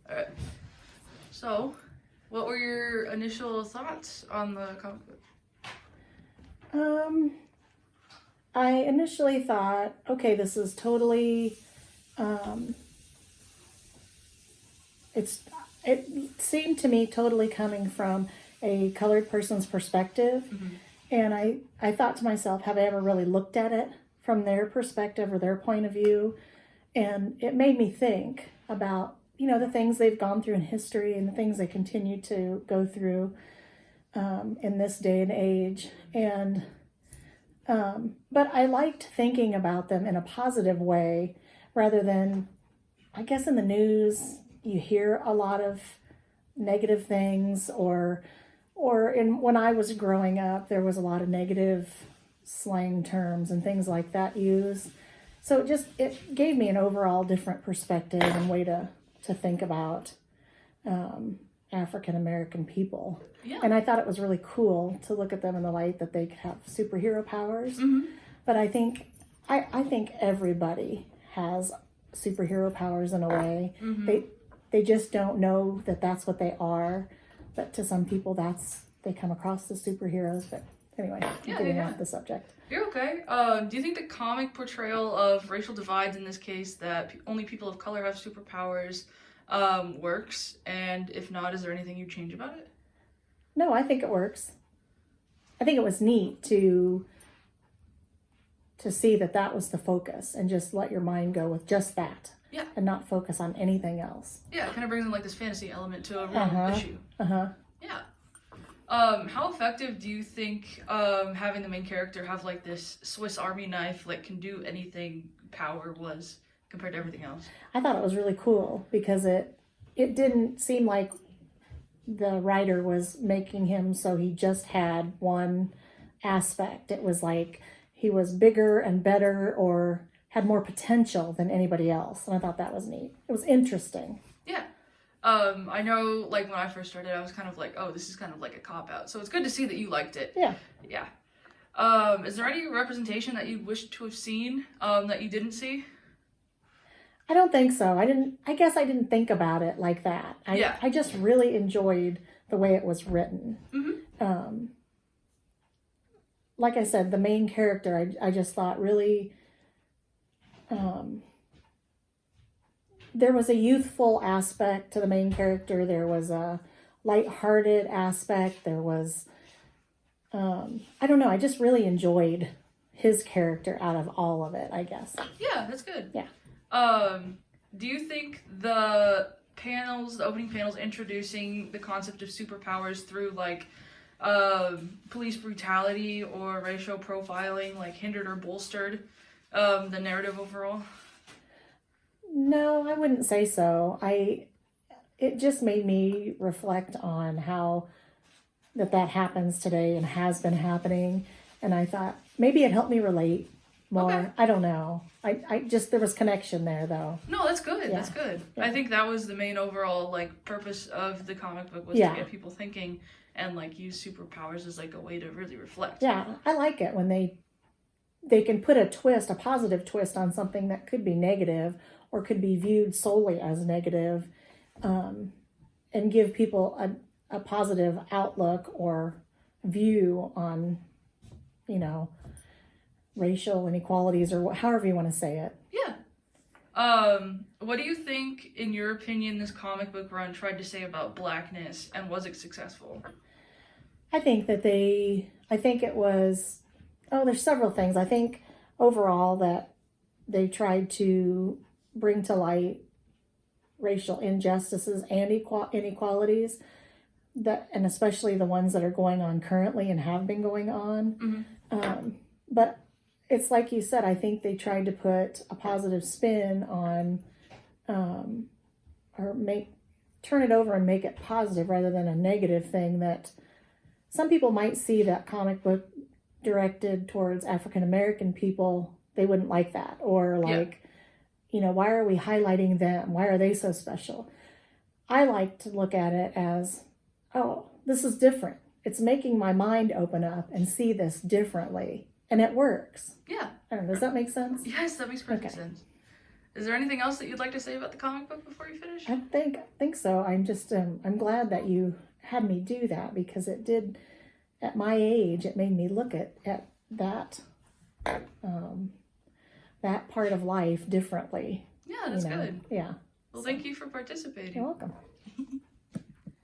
Alright. So, what were your initial thoughts on the comic book? I initially thought, okay, this is totally, it seemed to me totally coming from a colored person's perspective. Mm-hmm. And I thought to myself, have I ever really looked at it from their perspective or their point of view? And it made me think about, the things they've gone through in history and the things they continue to go through in this day and age. And but I liked thinking about them in a positive way rather than, I guess, in the news you hear a lot of negative things, or when I was growing up there was a lot of negative slang terms and things like that used. So it gave me an overall different perspective and way to think about African American people. Yeah. And I thought it was really cool to look at them in the light that they could have superhero powers. Mm-hmm. But I think everybody has superhero powers in a way. Mm-hmm. They just don't know that that's what they are. But to some people, they come across as superheroes. But anyway, getting off the subject. You're okay. Do you think the comic portrayal of racial divides, in this case, that only people of color have superpowers, works? And if not, is there anything you'd change about it? No, I think it works. I think it was neat to see that was the focus and just let your mind go with just that. Yeah. And not focus on anything else. Yeah, it kind of brings in like this fantasy element to a real issue. Yeah. How effective do you think having the main character have like this Swiss Army knife, like can do anything power was compared to everything else? I thought it was really cool because it didn't seem like the writer was making him so he just had one aspect. It was like he was bigger and better or had more potential than anybody else. And I thought that was neat. It was interesting. Yeah. I know, like, when I first started, I was kind of like, oh, this is kind of like a cop-out. So it's good to see that you liked it. Yeah. Yeah. Is there any representation that you wish to have seen, that you didn't see? I don't think so. I guess I didn't think about it like that. I just really enjoyed the way it was written. Mm-hmm. Like I said, the main character, I just thought really... there was a youthful aspect to the main character. There was a lighthearted aspect. There was, I don't know. I just really enjoyed his character out of all of it, I guess. Yeah, that's good. Yeah. Do you think the opening panels introducing the concept of superpowers through like police brutality or racial profiling like hindered or bolstered the narrative overall? No, I wouldn't say so. It just made me reflect on how that happens today and has been happening. And I thought maybe it helped me relate more. Okay. I don't know. I just, there was connection there though. No, that's good. Yeah. That's good. Yeah. I think that was the main overall like purpose of the comic book was to get people thinking and like use superpowers as like a way to really reflect. Yeah, I like it when they can put a positive twist on something that could be negative or could be viewed solely as negative, and give people a positive outlook or view on, racial inequalities or however you want to say it. Yeah. What do you think, in your opinion, this comic book run tried to say about blackness, and was it successful? I think it was, there's several things. I think overall that they tried to bring to light racial injustices and inequalities, and especially the ones that are going on currently and have been going on. Mm-hmm. But it's like you said, I think they tried to put a positive spin on, or turn it over and make it positive rather than a negative thing that some people might see that comic book directed towards African American people. They wouldn't like that, or like, why are we highlighting them? Why are they so special? I like to look at it as, oh, this is different. It's making my mind open up and see this differently. And it works. Yeah. I don't know, does that make sense? Yes, that makes perfect sense. Is there anything else that you'd like to say about the comic book before you finish? I think so. I'm just I'm glad that you had me do that, because it did, at my age, it made me look at that that part of life differently. Yeah, that's good. Yeah. Well, thank you for participating. You're welcome.